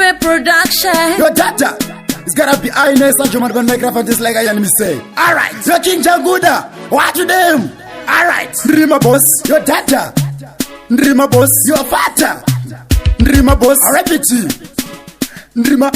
Inobe production. Your data is gonna be Ines and Joman gonna make up just like I am say. Alright, your King Jaguda, what to them? Alright, Ndrima boss, your data. Ndrima boss, your father. Ndrima boss, I repeat it. Ndrima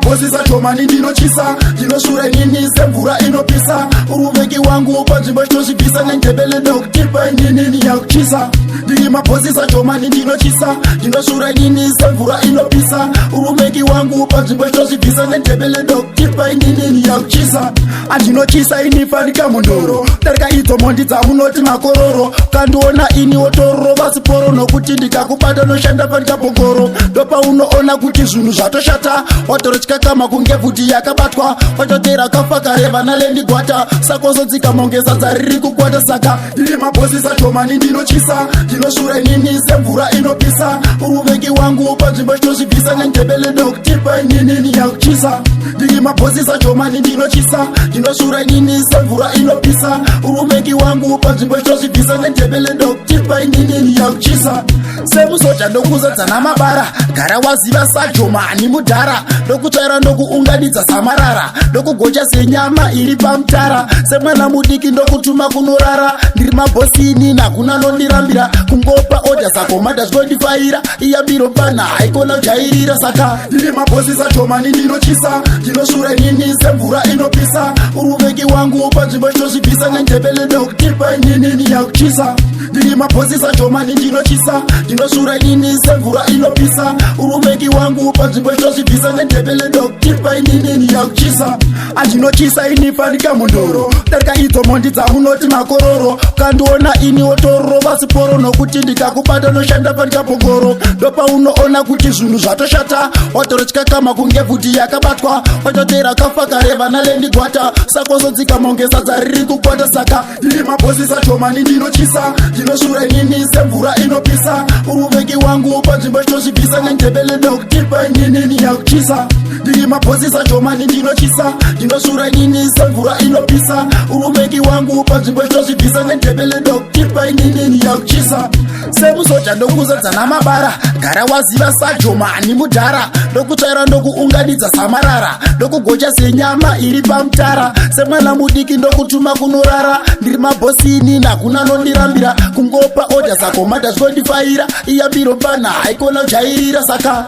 bosi za chomani ndinochisa ndinoshura nini semvura inopisa urumeki wangu panzvimbo chinoshibvisa nendebele ndokutipa inini yakuchisa ndrima bosi za chomani ndinochisa ndinoshura nini semvura inopisa urumeki wangu panzvimbo chinoshibvisa nendebele ndokutipa inini yakuchisa andinochisa inifanika mundoro darika idzo mondi dzamunoti makororo kandiona ini wotororo vasiporo nokuti ndikakubata noshanda fanika bongoro ndopa unoona kuti zvinhu zvatoshata watorotykakama kunge bvudhi yakabatwa watotera kafa kare vana lendigwata sakozodzika mongezadza riri kukwata saka ndiri mabosi sachomani ndinochisa ndinoshura inini semvura inopisa uruveki wangu panzvimbo chinoshibvisa nendebele ndokutipa inini yakuchisa ndiri mabosi sachomani ndinochisa ndinoshura inini semvura inopisa uruveki wangu panzvimbo chinoshibvisa nendebele ndokutipa inini yakuchisa semusoja ndokuzadzana mabara gara waziva sajomani mudhara ndokutsvaira ndokuunganidza samarara ndokugocha senyama iri pamutara semwana mudiki ndokutuma kunorara ndiri mabosi inini hakuna nondirambira kungopa odha sakomada zvinondifaira iyambiro pana haikona kujairira saka ndiri mabosi sachomani ndinochisa ndinoshura inini semvura inopisa uruveki wangu panzvimbo chinoshibvisa nendebele ndokutipa inini yakuchisa ndiri mabosi sachomani ndinochisa ndinoshura inini semvura inopisa urumeki wangu panzvimbo chinoshibvisa nendebele ndokutipa inini yakuchisa andinochisa inifanika mundoro darika idzo mondi dzamunoti makororo kandiona ini wotororo vasiporo nokuti ndikakubata noshanda fanika bongoro ndopa unoona kuti zvinhu zvatoshata watorotyakama kunge bvudhi yakabatwa watotera kafa kare vana lendigwata sakozodzika mongezadza riri kukwata saka ndiri mabosi sachomani ndinochisa ndinoshura inini semvura inopisa uruveki wangu panzvimbo chinoshibvisa nendebele ndokutipa inini yakuchisa ndiri mabosi sachomani ndinochisa ndinoshura inini semvura inopisa uruveki wangu panzvimbo chinoshibvisa nendebele ndokutipa inini yakuchisa semusoja ndokuzadzana mabara gara waziva sajomani mudhara ndokutsvaira ndokuunganidza samarara ndokugocha senyama iri pamutara semwana mudiki ndokutuma kunorara ndiri mabosi inini hakuna nondirambira kungopa odha sakomada zvinondifaira iyambiro pana haikona kujairira saka